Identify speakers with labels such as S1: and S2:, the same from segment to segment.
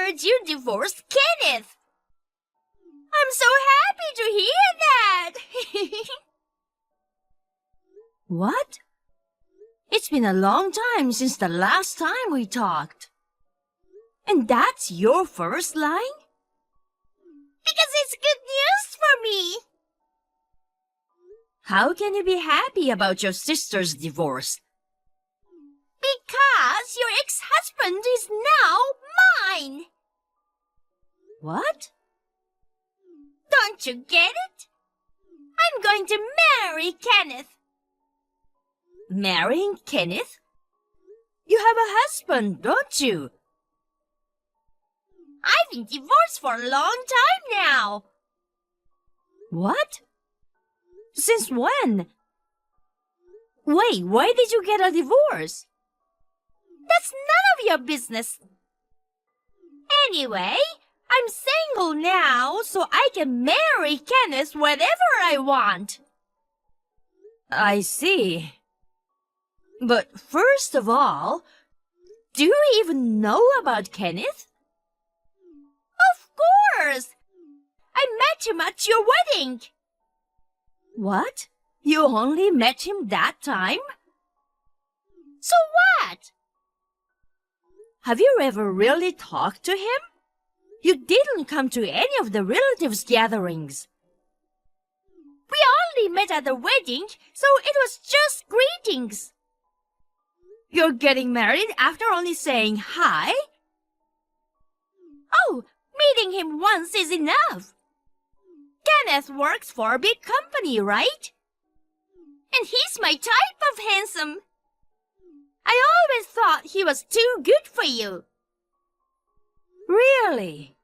S1: heard you divorced Kenneth. I'm so happy to hear that.
S2: What? It's been a long time since the last time we talked. And that's your first line?
S1: Because it's good news for me.
S2: How can you be happy about your sister's divorce?
S1: Because your ex-husband is now mine.
S2: What?
S1: Don't you get it? I'm going to marry Kenneth.
S2: Marrying Kenneth? You have a husband, don't you?
S1: I've been divorced for a long time now.
S2: What? Since when? Wait, why did you get a divorce?
S1: That's none of your business. Anyway, I'm single now, so I can marry Kenneth whenever I want.
S2: I see. But first of all, do you even know about Kenneth?
S1: Of course! I met him at your wedding.
S2: What? You only met him that time?
S1: So what?
S2: Have you ever really talked to him? You didn't come to any of the relatives' gatherings.
S1: We only met at the wedding, so it was just greetings.
S2: You're getting married after only saying hi?
S1: Oh, meeting him once is enough. Kenneth works for a big company, right? And he's my type of handsome. I always thought he was too good for you.
S2: Really?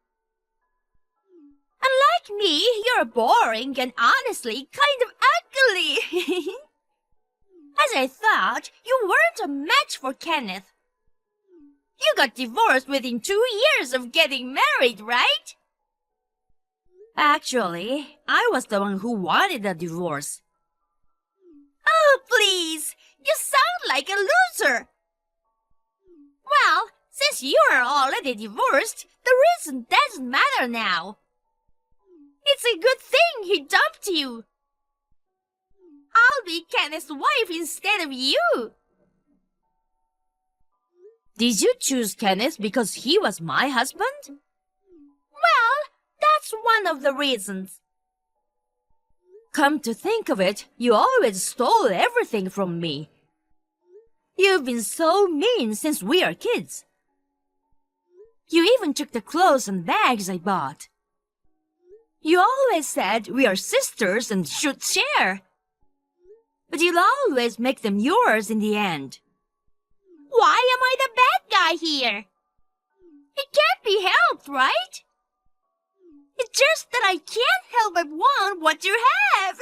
S1: Unlike me, you're boring and honestly kind of ugly. As I thought, you weren't a match for Kenneth. You got divorced within 2 years of getting married, right?
S2: Actually, I was the one who wanted a divorce.
S1: Oh, please! You sound like a loser! Well, since you are already divorced, the reason doesn't matter now. It's a good thing he dumped you. I'll be Kenneth's wife instead of you.
S2: Did you choose Kenneth because he was my husband?
S1: Well, that's one of the reasons.
S2: Come to think of it, you always stole everything from me. You've been so mean since we are kids. You even took the clothes and bags I bought. You always said we are sisters and should share. But you'll always make them yours in the end.
S1: Why am I the bad guy here? It can't be helped, right? It's just that I can't help but want what you have.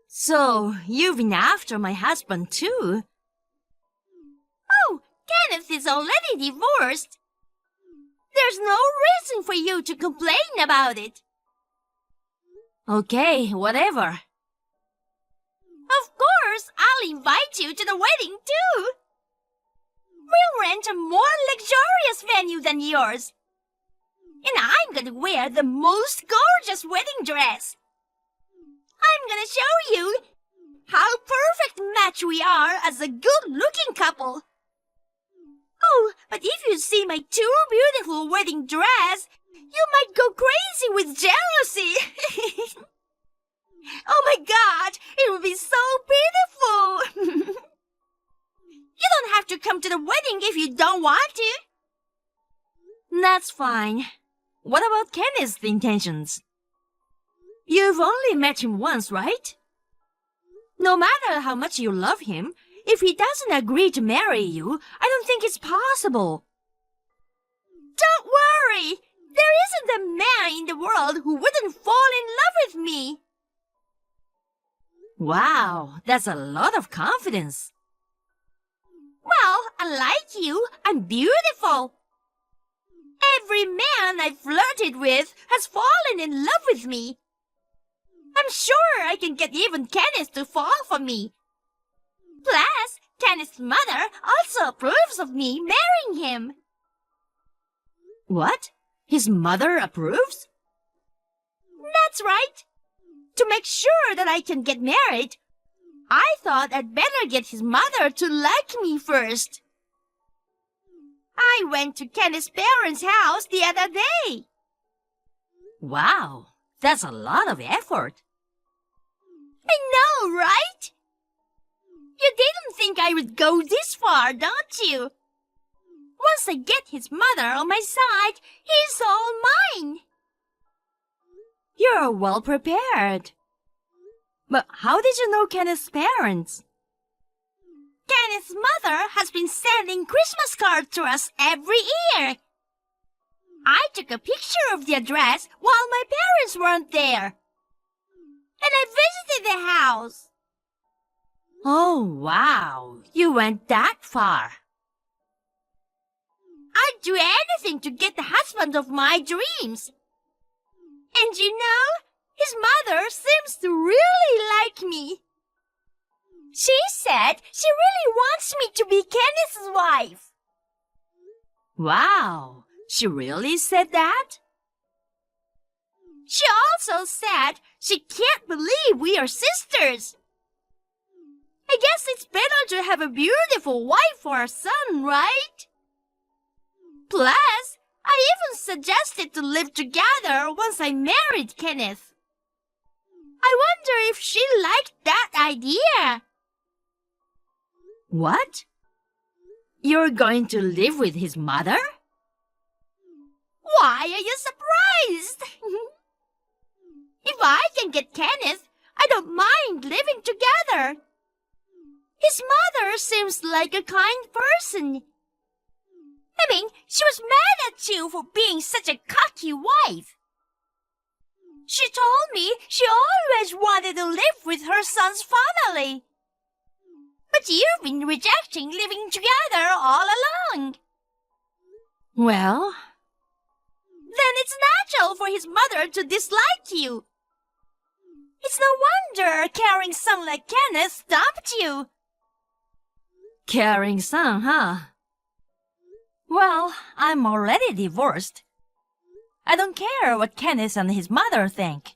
S2: So, you've been after my husband too?
S1: Oh, Kenneth is already divorced. There's no reason for you to complain about it.
S2: Okay, whatever.
S1: Of course, I'll invite you to the wedding too. We'll rent a more luxurious venue than yours. And I'm gonna wear the most gorgeous wedding dress. I'm gonna show you how perfect match we are as a good-looking couple. Oh, but if you see my too beautiful wedding dress, you might go crazy with jealousy. Oh my God, it will be so beautiful. You don't have to come to the wedding if you don't want to.
S2: That's fine. What about Kenneth's intentions? You've only met him once, right? No matter how much you love him, if he doesn't agree to marry you, I don't think it's possible.
S1: Don't worry. There isn't a man in the world who wouldn't fall in love with me.
S2: Wow, that's a lot of confidence.
S1: Well, unlike you, I'm beautiful. Every man I've flirted with has fallen in love with me. I'm sure I can get even Kenneth to fall for me. Plus, Kenneth's mother also approves of me marrying him.
S2: What? His mother approves?
S1: That's right. To make sure that I can get married, I thought I'd better get his mother to like me first. I went to Kenneth's parents' house the other day.
S2: Wow, that's a lot of effort.
S1: I know, right? You didn't think I would go this far, don't you? Once I get his mother on my side, he's all mine.
S2: You're well prepared. But how did you know Kenneth's parents?
S1: Kenneth's mother has been sending Christmas cards to us every year. I took a picture of the address while my parents weren't there. And I visited the house.
S2: Oh, wow. You went that far.
S1: I'd do anything to get the husband of my dreams. And you know, his mother seems to really like me. She said she really wants me to be Kenneth's wife.
S2: Wow, she really said that?
S1: She also said she can't believe we are sisters. I guess it's better to have a beautiful wife for a son, right? Plus, I even suggested to live together once I married Kenneth. I wonder if she liked that idea.
S2: What? You're going to live with his mother?
S1: Why are you surprised? If I can get Kenneth, I don't mind living together. His mother seems like a kind person. I mean, she was mad at you for being such a cocky wife. She told me she always wanted to live with her son's family. But you've been rejecting living together all along.
S2: Well,
S1: then it's natural for his mother to dislike you. It's no wonder a caring son like Kenneth stopped you.
S2: caring son, huh? Well, I'm already divorced. I don't care what Kenneth and his mother think.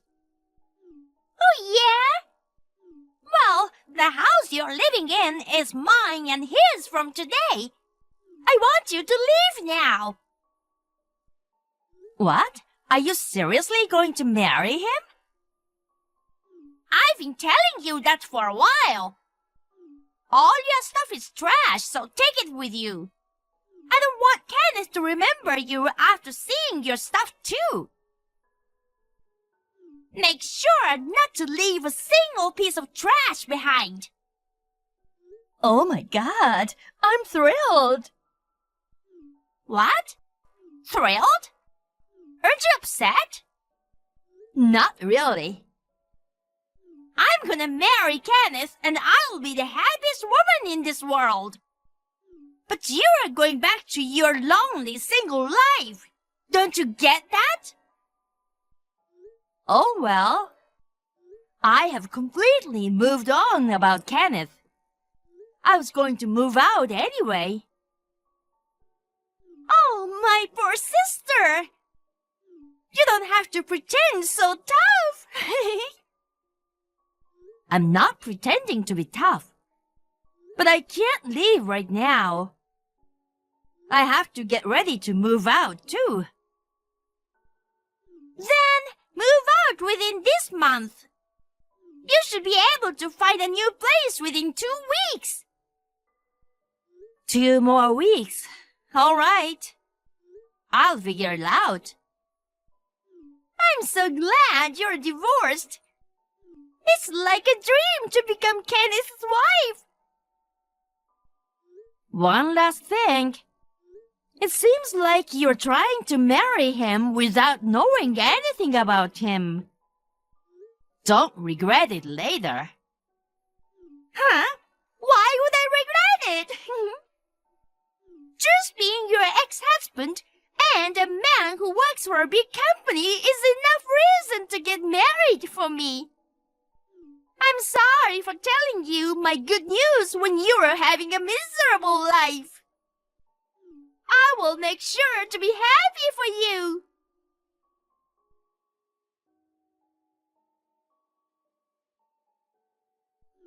S1: Oh, yeah? Well, the house you're living in is mine and his from today. I want you to leave now.
S2: What? Are you seriously going to marry him?
S1: I've been telling you that for a while. All your stuff is trash, so take it with you. I don't want Kenneth to remember you after seeing your stuff too. Make sure not to leave a single piece of trash behind.
S2: Oh my God, I'm thrilled.
S1: What? Thrilled? Aren't you upset?
S2: Not really.
S1: I'm gonna marry Kenneth and I'll be the happiest woman in this world. But you are going back to your lonely single life. Don't you get that?
S2: Oh well. I have completely moved on about Kenneth. I was going to move out anyway.
S1: Oh, my poor sister. You don't have to pretend so tough.
S2: I'm not pretending to be tough. But I can't leave right now. I have to get ready to move out too.
S1: Then move out within this month. You should be able to find a new place within 2 weeks.
S2: 2 more weeks. All right. I'll figure it out.
S1: I'm so glad you're divorced. It's like a dream to become Kenneth's wife.
S2: One last thing. It seems like you're trying to marry him without knowing anything about him. Don't regret it later.
S1: Huh? Why would I regret it? Just being your ex-husband and a man who works for a big company is enough reason to get married for me. I'm sorry for telling you my good news when you are having a miserable life. I will make sure to be happy for you.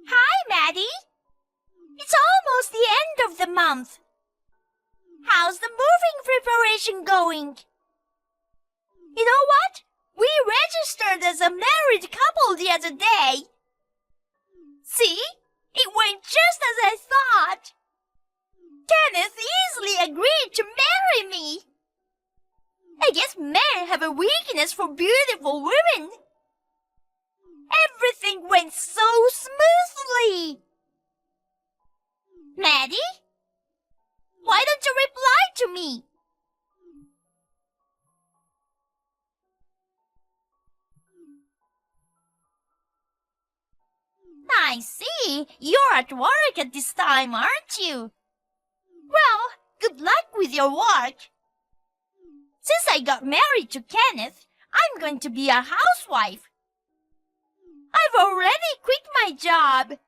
S1: Hi, Maddie. It's almost the end of the month. How's the moving preparation going? You know what? We registered as a married couple the other day. See? It went just as I thought. Kenneth easily agreed to marry me. I guess men have a weakness for beautiful women. Everything went so smoothly. Maddie? Why don't you reply to me? I see. You're at work at this time, aren't you? Well, good luck with your work. Since I got married to Kenneth, I'm going to be a housewife. I've already quit my job.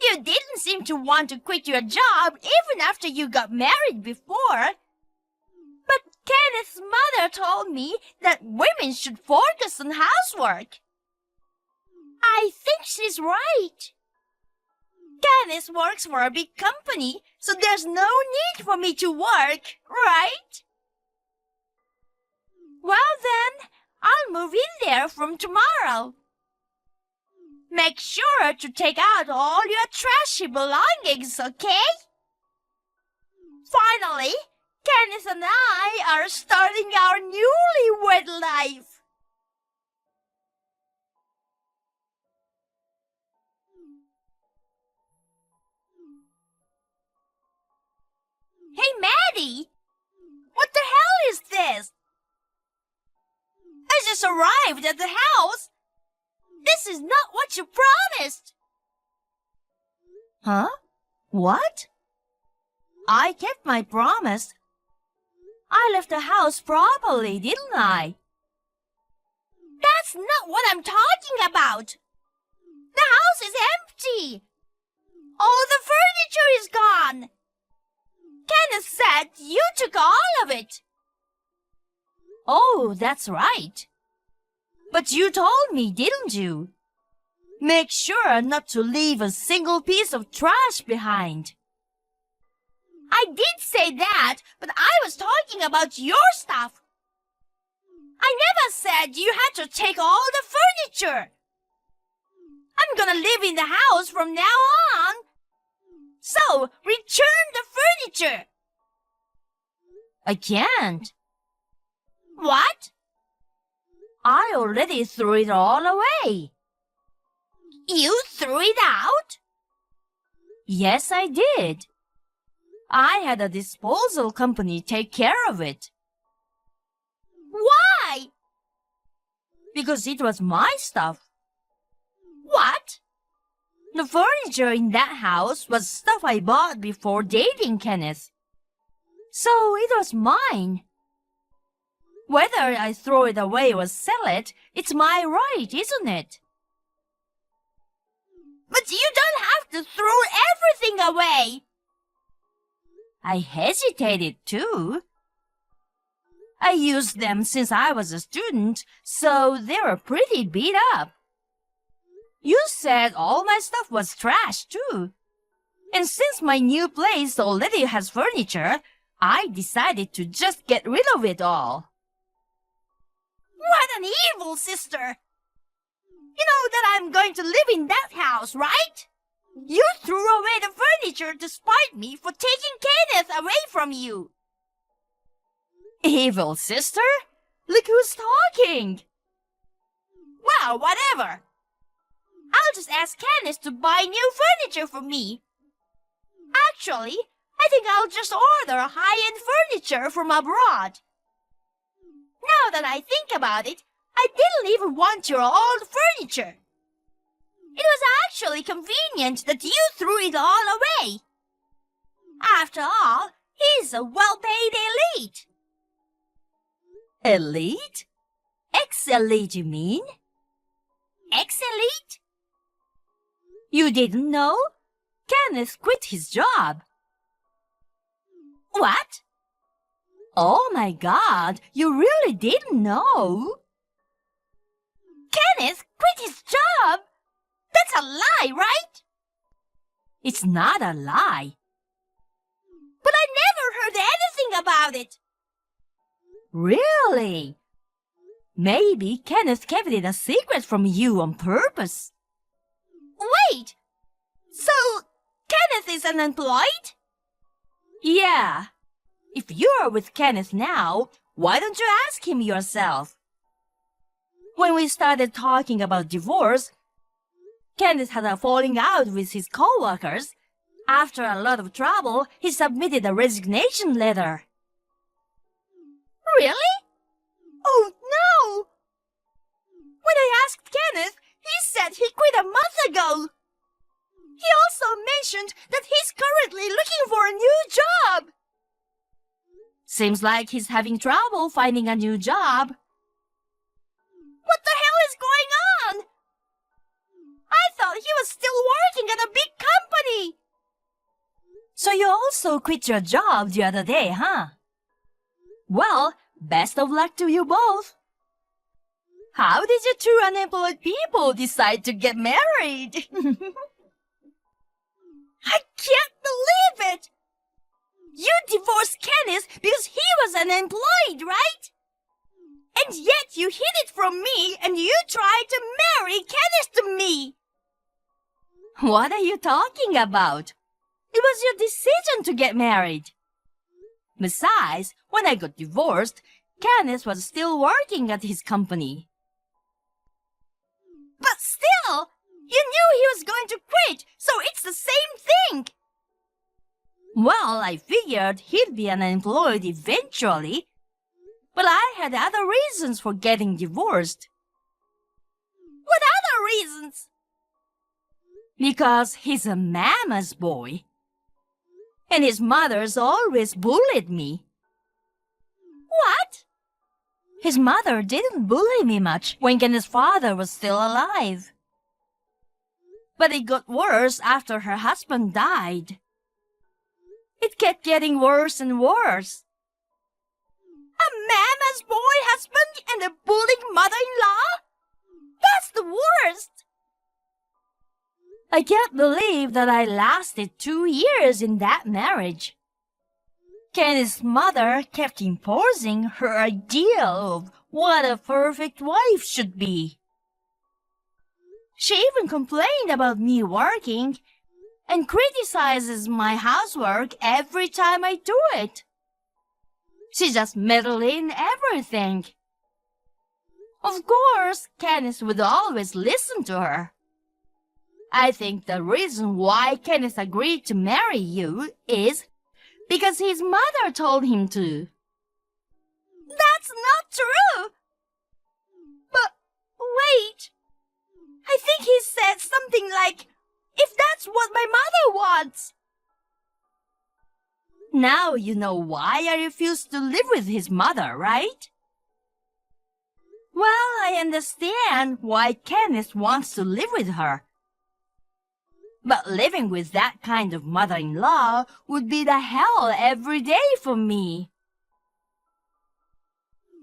S1: You didn't seem to want to quit your job even after you got married before. But Kenneth's mother told me that women should focus on housework. I think she's right. Kenneth works for a big company, so there's no need for me to work, right? Well then, I'll move in there from tomorrow. Make sure to take out all your trashy belongings, okay? Finally, Kenneth and I are starting our newlywed life. Hey, Maddie! What the hell is this? I just arrived at the house. This is not what you promised.
S2: Huh? What? I kept my promise. I left the house properly, didn't I?
S1: That's not what I'm talking about. The house is empty. All the furniture is gone. Kenneth said you took all of it.
S2: Oh, that's right. But you told me, didn't you? Make sure not to leave a single piece of trash behind.
S1: I did say that, but I was talking about your stuff. I never said you had to take all the furniture. I'm gonna live in the house from now on. So, return the furniture.
S2: I can't.
S1: What?
S2: I already threw it all away.
S1: You threw it out?
S2: Yes, I did. I had a disposal company take care of it.
S1: Why?
S2: Because it was my stuff.
S1: What?
S2: The furniture in that house was stuff I bought before dating Kenneth. So it was mine. Whether I throw it away or sell it, it's my right, isn't it?
S1: But you don't have to throw everything away.
S2: I hesitated too. I used them since I was a student, so they were pretty beat up. You said all my stuff was trash too. And since my new place already has furniture, I decided to just get rid of it all.
S1: What an evil sister! You know that I'm going to live in that house, right? You threw away the furniture to spite me for taking Kenneth away from you.
S2: Evil sister? Look who's talking!
S1: Well, whatever. I'll just ask Kenneth to buy new furniture for me. Actually, I think I'll just order high-end furniture from abroad. Now that I think about it, I didn't even want your old furniture. It was actually convenient that you threw it all away. After all, he's a well-paid elite.
S2: Elite? Ex-elite, you mean?
S1: Ex-elite?
S2: You didn't know? Kenneth quit his job.
S1: What?
S2: Oh my God, you really didn't know?
S1: Kenneth quit his job! That's a lie, right?
S2: It's not a lie.
S1: But I never heard anything about it.
S2: Really? Maybe Kenneth kept it a secret from you on purpose.
S1: Wait! So, Kenneth is unemployed?
S2: Yeah. If you're with Kenneth now, why don't you ask him yourself? When we started talking about divorce, Kenneth had a falling out with his co-workers. After a lot of trouble, he submitted a resignation letter.
S1: Really? Oh no! When I asked Kenneth, he said he quit a month ago. He also mentioned that he's currently looking for a new job.
S2: Seems like he's having trouble finding a new job.
S1: What the hell is going on? I thought he was still working at a big company.
S2: So you also quit your job the other day, huh? Well, best of luck to you both. How did you two unemployed people decide to get married?
S1: I can't believe it! You divorced Kenneth because he was unemployed, right? And yet you hid it from me and you tried to marry Kenneth to me.
S2: What are you talking about? It was your decision to get married. Besides, when I got divorced, Kenneth was still working at his company.
S1: But still, you knew he was going to quit, so it's the same thing.
S2: Well, I figured he'd be unemployed eventually, but I had other reasons for getting divorced.
S1: What other reasons?
S2: Because he's a mama's boy. And his mother's always bullied me.
S1: What?
S2: His mother didn't bully me much when Kenneth's father was still alive. But it got worse after her husband died. It kept getting worse and worse.
S1: A mama's boy husband and a bullying mother-in-law? That's the worst.
S2: I can't believe that I lasted 2 years in that marriage. Kenneth's mother kept imposing her ideal of what a perfect wife should be. She even complained about me working and criticizes my housework every time I do it. She just meddles in everything. Of course, Kenneth would always listen to her. I think the reason why Kenneth agreed to marry you is because his mother told him to.
S1: That's not true. But wait. I think he said something like, if that's what my mother wants.
S2: Now you know why I refused to live with his mother, right? Well, I understand why Kenneth wants to live with her. But living with that kind of mother-in-law would be the hell every day for me.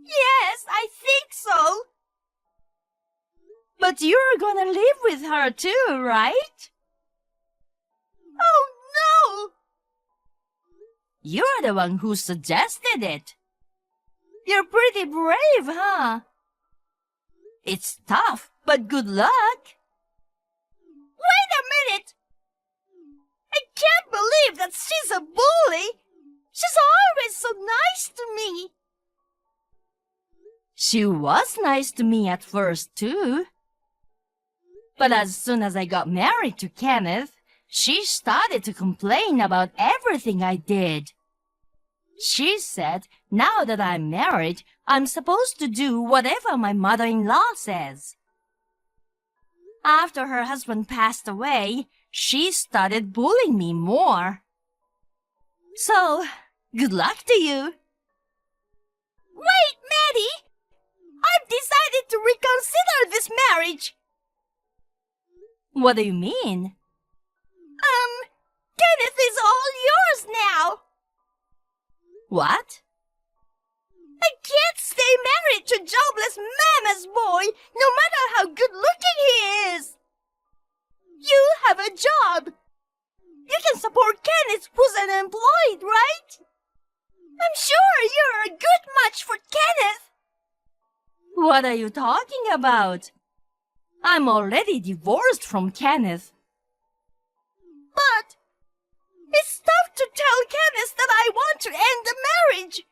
S1: Yes, I think so.
S2: But you're gonna live with her too, right?
S1: Oh, no!
S2: You're the one who suggested it. You're pretty brave, huh? It's tough, but good luck.
S1: Wait a minute! I can't believe that she's a bully! She's always so nice to me!
S2: She was nice to me at first, too. But as soon as I got married to Kenneth, she started to complain about everything I did. She said, now that I'm married, I'm supposed to do whatever my mother-in-law says. After her husband passed away, she started bullying me more. So, good luck to you.
S1: Wait, Maddie! I've decided to reconsider this marriage.
S2: What do you mean?
S1: Kenneth is all yours now.
S2: What?
S1: married to jobless mama's boy, no matter how good-looking he is. You have a job. You can support Kenneth, who's unemployed, right? I'm sure you're a good match for Kenneth.
S2: What are you talking about? I'm already divorced from Kenneth.
S1: But it's tough to tell Kenneth that I want to end the marriage.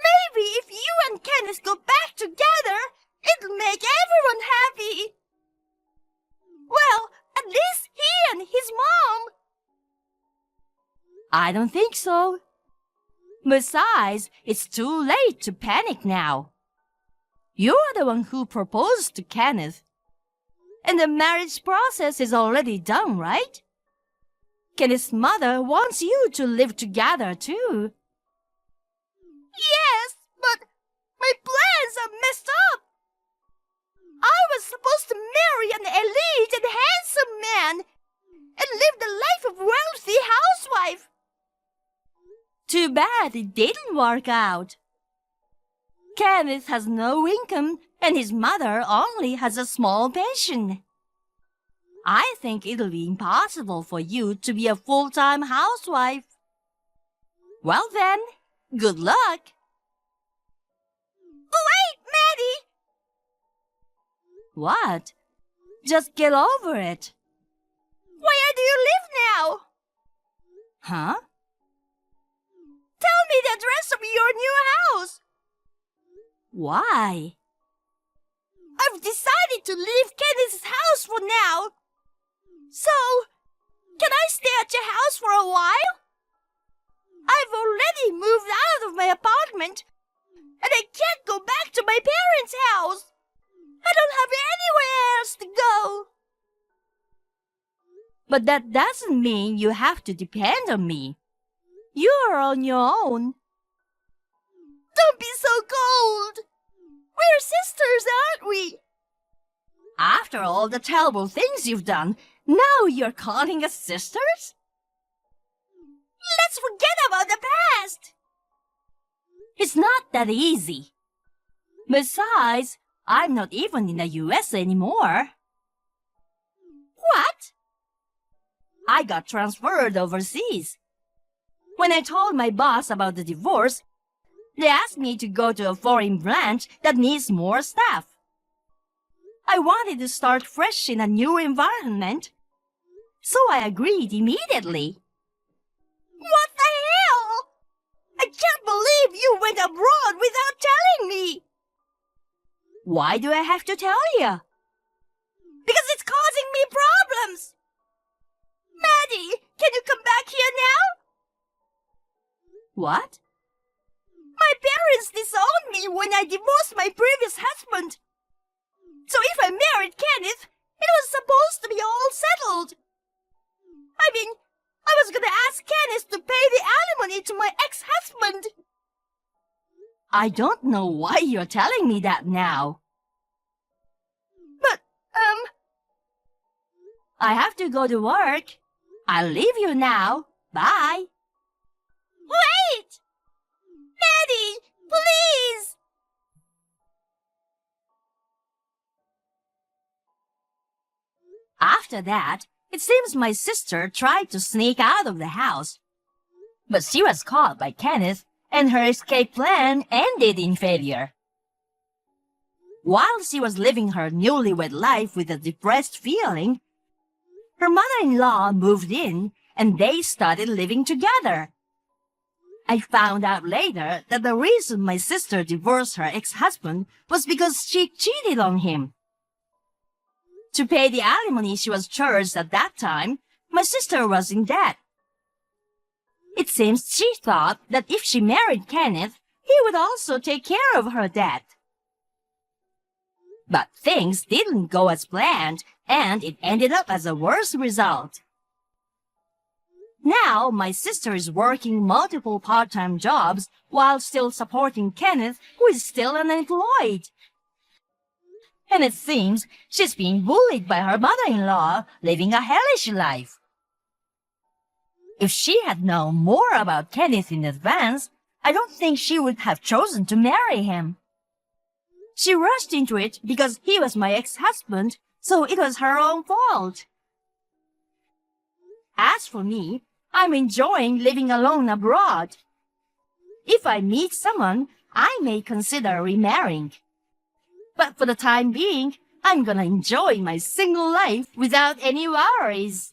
S1: Maybe if you and Kenneth go back together, it'll make everyone happy. Well, at least he and his mom.
S2: I don't think so. Besides, it's too late to panic now. You're the one who proposed to Kenneth. And the marriage process is already done, right? Kenneth's mother wants you to live together too.
S1: Yes, but my plans are messed up. I was supposed to marry an elite and handsome man and live the life of wealthy housewife.
S2: Too bad it didn't work out. Kenneth has no income and his mother only has a small pension. I think it'll be impossible for you to be a full-time housewife. Well then, good luck.
S1: Wait, Maddie!
S2: What? Just get over it.
S1: Where do you live now?
S2: Huh?
S1: Tell me the address of your new house.
S2: Why?
S1: I've decided to leave Kenneth's house for now. So, can I stay at your house for a while? I've already moved out of my apartment, and I can't go back to my parents' house. I don't have anywhere else to go.
S2: But that doesn't mean you have to depend on me. You're on your own.
S1: Don't be so cold. We're sisters, aren't we?
S2: After all the terrible things you've done, now you're calling us sisters?
S1: Let's forget about the past.
S2: It's not that easy. Besides, I'm not even in the US anymore.
S1: What?
S2: I got transferred overseas. When I told my boss about the divorce, they asked me to go to a foreign branch that needs more staff. I wanted to start fresh in a new environment, so I agreed immediately.
S1: What the hell? I can't believe you went abroad without telling me.
S2: Why do I have to tell you?
S1: Because it's causing me problems. Maddie, can you come back here now?
S2: What?
S1: My parents disowned me when I divorced my previous husband. So if I married Kenneth, it was supposed to be all settled. I mean, I was gonna ask Kenneth to pay the alimony to my ex-husband.
S2: I don't know why you're telling me that now.
S1: But,
S2: I have to go to work. I'll leave you now. Bye.
S1: Wait! Maddie, please!
S2: After that, it seems my sister tried to sneak out of the house. But she was caught by Kenneth, and her escape plan ended in failure. While she was living her newlywed life with a depressed feeling, her mother-in-law moved in, and they started living together. I found out later that the reason my sister divorced her ex-husband was because she cheated on him. To pay the alimony she was charged at that time, my sister was in debt. It seems she thought that if she married Kenneth, he would also take care of her debt. But things didn't go as planned, and it ended up as a worse result. Now, my sister is working multiple part-time jobs while still supporting Kenneth, who is still unemployed. And it seems she's being bullied by her mother-in-law, living a hellish life. If she had known more about Kenneth in advance, I don't think she would have chosen to marry him. She rushed into it because he was my ex-husband, so it was her own fault. As for me, I'm enjoying living alone abroad. If I meet someone, I may consider remarrying. But for the time being, I'm gonna enjoy my single life without any worries.